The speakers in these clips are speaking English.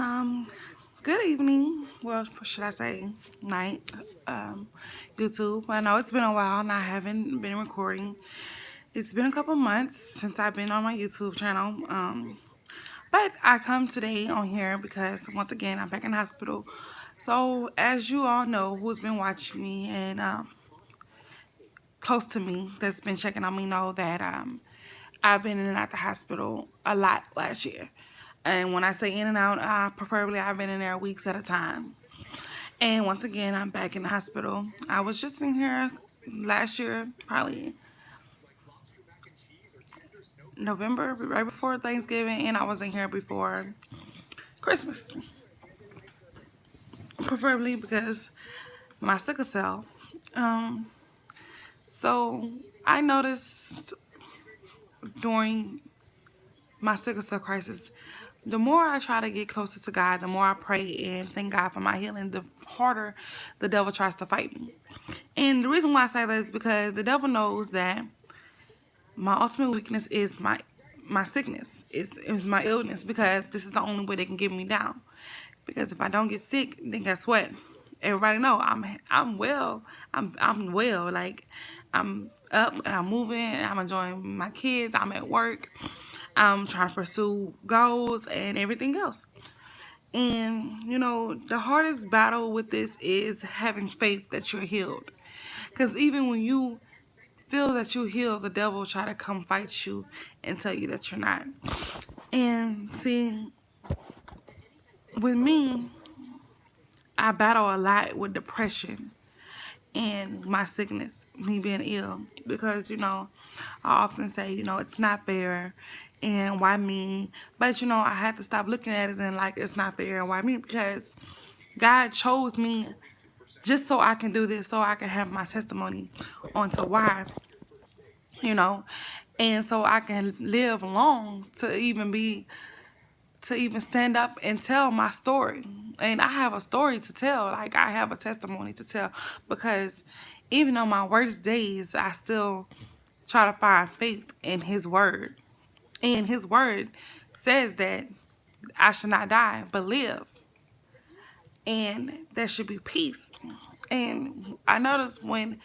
Um, Good evening. Well, should I say night? YouTube. I know it's been a while and I haven't been recording. It's been a couple months since I've been on my YouTube channel. But I come today on here because once again I'm back in the hospital. So as you all know, who's been watching me and close to me that's been checking on me know that I've been in and out the hospital a lot last year. And when I say in and out, preferably I've been in there weeks at a time. And once again, I'm back in the hospital. I was just in here last year, probably November, right before Thanksgiving, and I was in here before Christmas. Preferably because my sickle cell. Um, so I noticed during my sickle cell crisis, the more I try to get closer to God, the more I pray and thank God for my healing, the harder the devil tries to fight me. And the reason why I say that is because the devil knows that my ultimate weakness is my sickness, is my illness, because this is the only way they can get me down. Because if I don't get sick, then guess what? Everybody know I'm well. I'm well. Like I'm up and I'm moving. And I'm enjoying my kids. I'm at work. I'm trying to pursue goals and everything else. And you know, the hardest battle with this is having faith that you're healed. Because even when you feel that you heal, the devil will try to come fight you and tell you that you're not. And see, with me, I battle a lot with depression and my sickness, me being ill, because you know, I often say, you know, it's not fair and why me? But you know, I had to stop looking at it and like it's not fair and why me, because God chose me just so I can do this, so I can have my testimony onto why, you know, and so I can live long to even stand up and tell my story. And I have a story to tell, like I have a testimony to tell, because even on my worst days, I still try to find faith in His word. And His word says that I should not die, but live. And there should be peace. And I notice when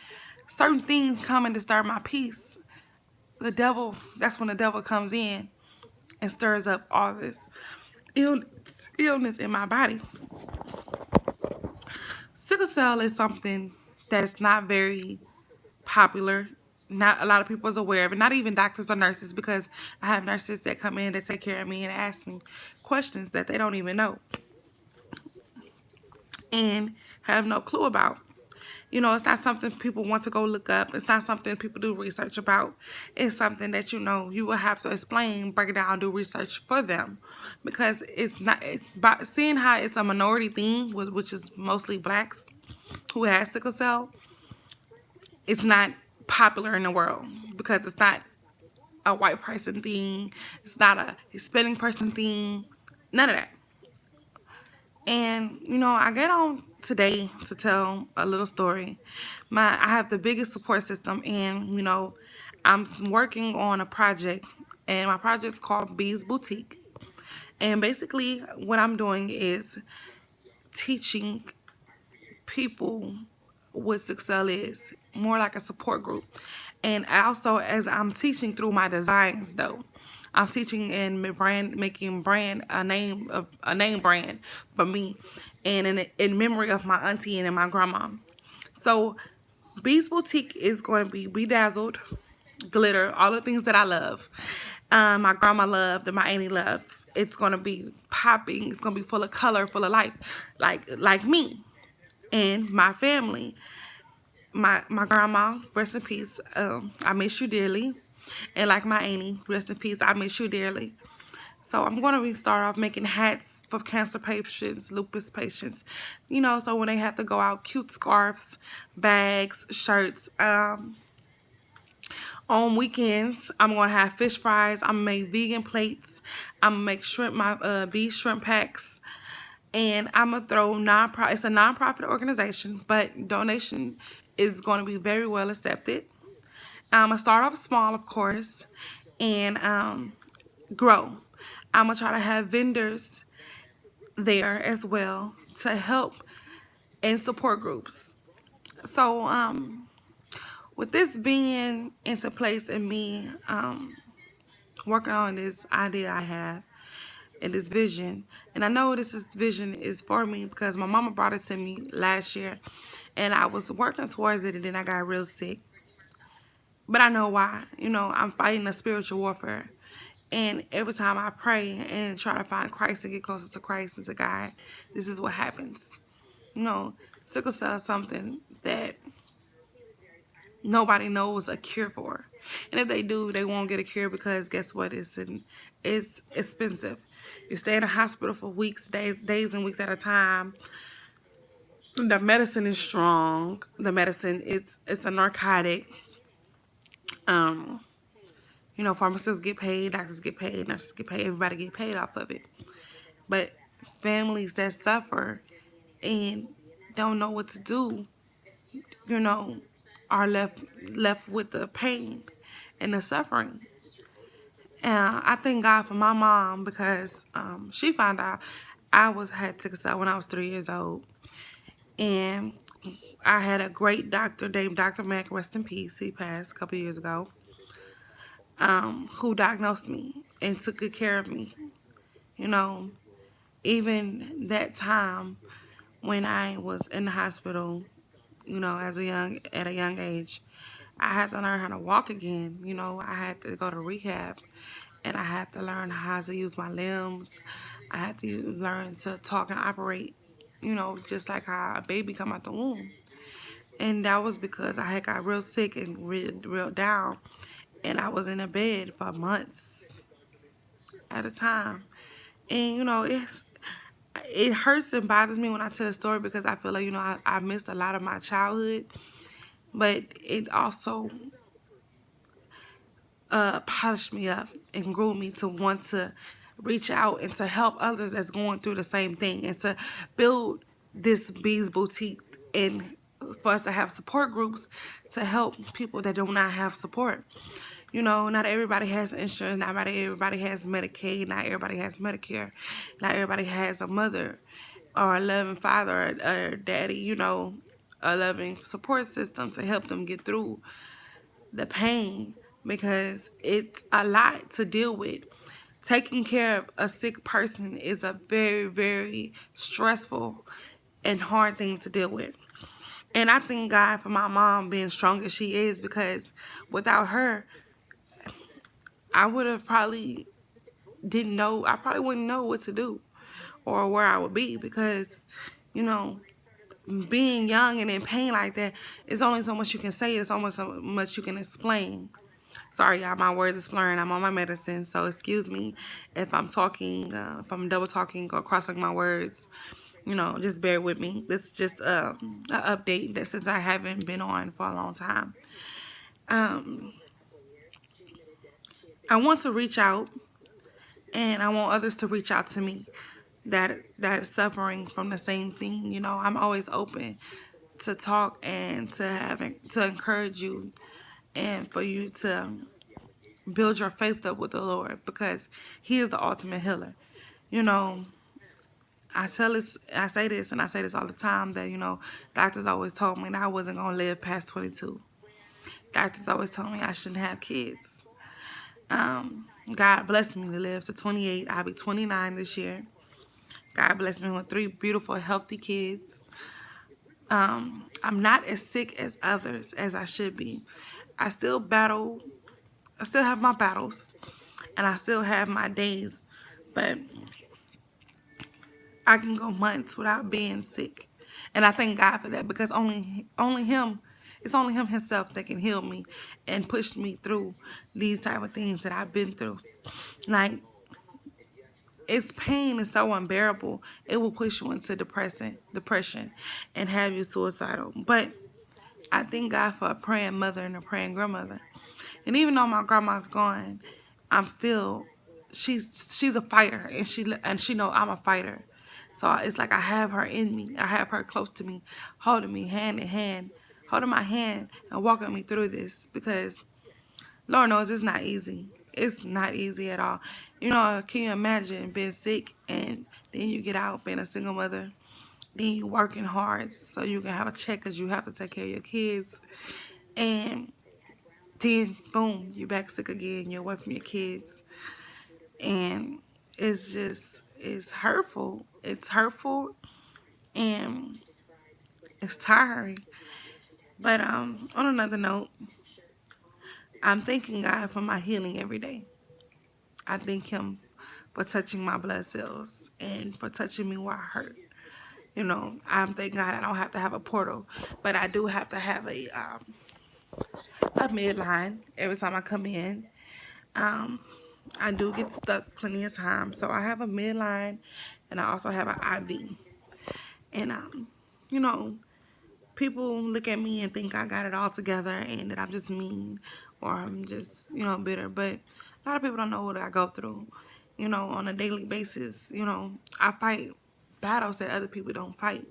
certain things come and disturb my peace, that's when the devil comes in and stirs up all this illness in my body. Sickle cell is something that's not very popular. Not a lot of people is aware of it. Not even doctors or nurses, because I have nurses that come in that take care of me and ask me questions that they don't even know and have no clue about. You know, it's not something people want to go look up. It's not something people do research about. It's something that, you know, you will have to explain, break it down, do research for them. Because by seeing how it's a minority thing, which is mostly blacks who has sickle cell, it's not popular in the world because it's not a white person thing. It's not a Hispanic person thing. None of that. And, you know, I get on today to tell a little story. I have the biggest support system, and, you know, I'm working on a project, and my project's called Bees Boutique. And basically, what I'm doing is teaching people what Succel is, more like a support group. And also, as I'm teaching through my designs, though, I'm teaching in making brand a name brand for me, and in memory of my auntie and my grandma. So, Bees Boutique is going to be bedazzled, glitter, all the things that I love. My grandma loved and my auntie loved. It's going to be popping. It's going to be full of color, full of life, like me and my family. My grandma, rest in peace. I miss you dearly. And like my auntie, rest in peace. I miss you dearly. So I'm going to start off making hats for cancer patients, lupus patients. You know, so when they have to go out, cute scarves, bags, shirts. On weekends, I'm going to have fish fries. I'm going to make vegan plates. I'm going to make beef shrimp packs. And I'm going to throw it's a non-profit organization, but donation is going to be very well accepted. I'm going to start off small, of course, and grow. I'm going to try to have vendors there as well to help in support groups. So with this being into place and me working on this idea I have and this vision, and I know vision is for me because my mama brought it to me last year, and I was working towards it, and then I got real sick. But I know why. I'm fighting a spiritual warfare. And every time I pray and try to find Christ and get closer to Christ and to God, this is what happens. Sickle cell is something that nobody knows a cure for. And if they do, they won't get a cure because guess what? It's expensive. You stay in the hospital for weeks, days and weeks at a time. The medicine is strong. The medicine, it's a narcotic. Pharmacists get paid, doctors get paid, nurses get paid, everybody get paid off of it. But families that suffer and don't know what to do, are left with the pain and the suffering. And I thank God for my mom because she found out I had sickle cell when I was 3 years old. And I had a great doctor named Dr. Mack, rest in peace. He passed a couple years ago. Who diagnosed me and took good care of me. Even that time when I was in the hospital, at a young age, I had to learn how to walk again. I had to go to rehab, and I had to learn how to use my limbs. I had to learn to talk and operate, just like how a baby come out the womb. And that was because I had got real sick and real down, and I was in a bed for months at a time. And it hurts and bothers me when I tell the story because I feel like I missed a lot of my childhood, but it also polished me up and grew me to want to reach out and to help others that's going through the same thing and to build this Bees Boutique and for us to have support groups to help people that do not have support. Not everybody has insurance, not everybody has Medicaid, not everybody has Medicare, not everybody has a mother or a loving father or daddy, a loving support system to help them get through the pain because it's a lot to deal with. Taking care of a sick person is a very, very stressful and hard thing to deal with. And I thank God for my mom being strong as she is because without her, I would have probably I probably wouldn't know what to do or where I would be because, being young and in pain like that, it's only so much you can say. It's almost so much you can explain. Sorry, y'all, my words is slurring. I'm on my medicine, so excuse me if I'm talking, if I'm double talking or crossing my words. Just bear with me. This is just an update that since I haven't been on for a long time. I want to reach out, and I want others to reach out to me that is suffering from the same thing. I'm always open to talk and to encourage you and for you to build your faith up with the Lord because He is the ultimate healer. I say this all the time that, doctors always told me that I wasn't going to live past 22. Doctors always told me I shouldn't have kids. God blessed me to live to 28. I'll be 29 this year. God blessed me with 3 beautiful, healthy kids. I'm not as sick as others as I should be. I still have my battles, and I still have my days, but I can go months without being sick. And I thank God for that because it's only Him Himself that can heal me and push me through these type of things that I've been through. Like, its pain is so unbearable, it will push you into depression and have you suicidal. But I thank God for a praying mother and a praying grandmother. And even though my grandma's gone, she's a fighter, and she know I'm a fighter. So it's like I have her in me. I have her close to me, holding me hand in hand, holding my hand and walking me through this because Lord knows it's not easy. It's not easy at all. You know, can you imagine being sick and then you get out being a single mother? Then you working hard so you can have a check because you have to take care of your kids. And then, boom, you're back sick again. You're away from your kids. And it's just, it's hurtful. It's hurtful and it's tiring. But on another note, I'm thanking God for my healing every day. I thank Him for touching my blood cells and for touching me where I hurt. You know, I'm thanking God I don't have to have a portal, but I do have to have a midline every time I come in. Um, I do get stuck plenty of times, so I have a midline, and I also have an IV. And you know, people look at me and think I got it all together and that I'm just mean or I'm just, bitter. But a lot of people don't know what I go through, on a daily basis. I fight battles that other people don't fight.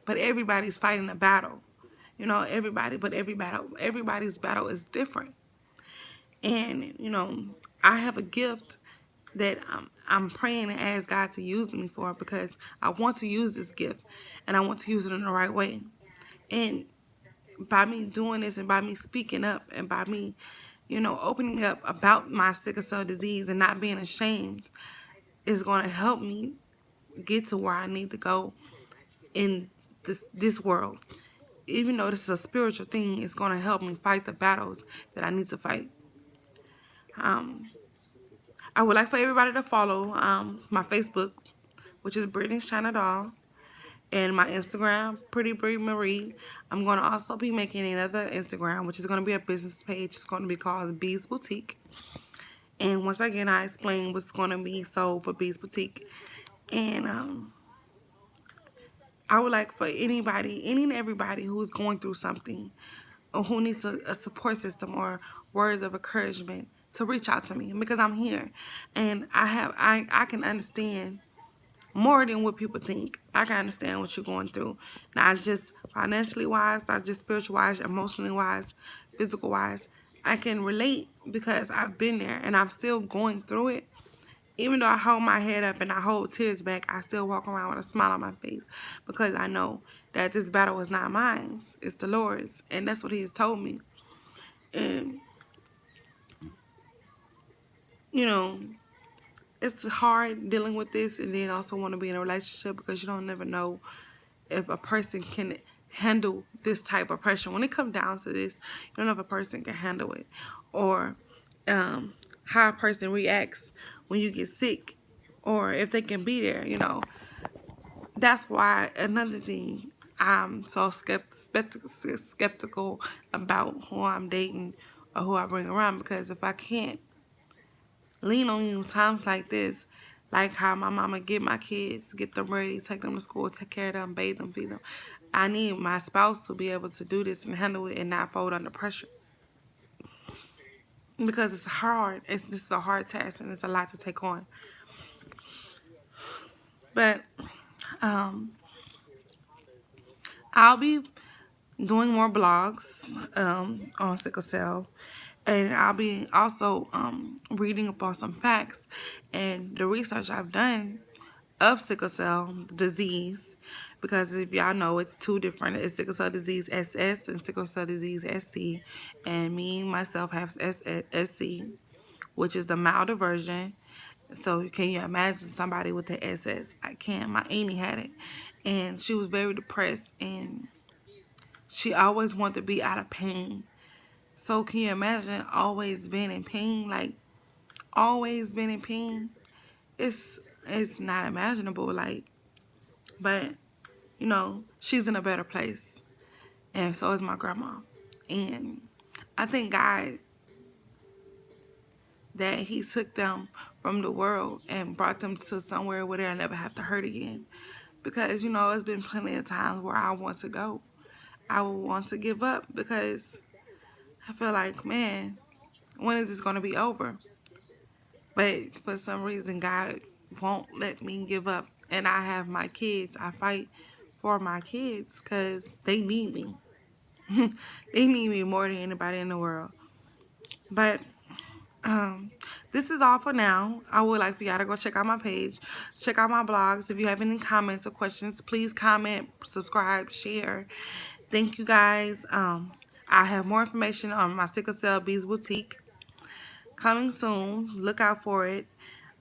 But everybody's fighting a battle. But everybody's battle is different. And, I have a gift that I'm praying and ask God to use me for because I want to use this gift and I want to use it in the right way. And by me doing this and by me speaking up and by me, opening up about my sickle cell disease and not being ashamed is going to help me get to where I need to go in this world. Even though this is a spiritual thing, it's going to help me fight the battles that I need to fight. I would like for everybody to follow my Facebook, which is Brittany's China Doll, and my Instagram, Pretty Brie Marie. I'm going to also be making another Instagram, which is going to be a business page. It's going to be called Bees Boutique. And once again, I explain what's going to be sold for Bees Boutique. And I would like for anybody, any and everybody who's going through something or who needs a support system or words of encouragement to reach out to me because I'm here. And I can understand more than what people think. I can understand what you're going through. Not just financially wise, not just spiritual wise, emotionally wise, physical wise. I can relate because I've been there and I'm still going through it. Even though I hold my head up and I hold tears back, I still walk around with a smile on my face because I know that this battle is not mine. It's the Lord's. And that's what He has told me. And, it's hard dealing with this and then also want to be in a relationship because you don't never know if a person can handle this type of pressure. When it comes down to this, you don't know if a person can handle it or how a person reacts when you get sick or if they can be there, That's why another thing I'm so skeptical about who I'm dating or who I bring around because if I can't lean on you times like this, like how my mama get my kids, get them ready, take them to school, take care of them, bathe them, feed them. I need my spouse to be able to do this and handle it and not fold under pressure. Because it's hard. This is a hard task and it's a lot to take on. But I'll be doing more blogs on sickle cell. And I'll be also reading up on some facts and the research I've done of sickle cell disease, because if y'all know, it's two different. It's sickle cell disease SS and sickle cell disease SC, and me myself have SC, which is the milder version. So can you imagine somebody with the SS? I can't. My auntie had it, and she was very depressed, and she always wanted to be out of pain. So can you imagine always being in pain? Like always being in pain? It's not imaginable. But she's in a better place, and so is my grandma. And I thank God that He took them from the world and brought them to somewhere where they'll never have to hurt again. Because it's been plenty of times where I want to go. I will want to give up because I feel like, man, when is this going to be over? But for some reason, God won't let me give up. And I have my kids. I fight for my kids because they need me. They need me more than anybody in the world. But This is all for now. I would like for y'all to go check out my page, check out my blogs. If you have any comments or questions, please comment, subscribe, share. Thank you guys. I have more information on my Sickle Cell Bees Boutique coming soon. Look out for it.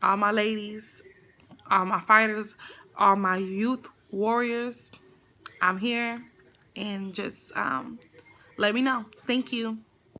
All my ladies, all my fighters, all my youth warriors, I'm here. And just let me know. Thank you.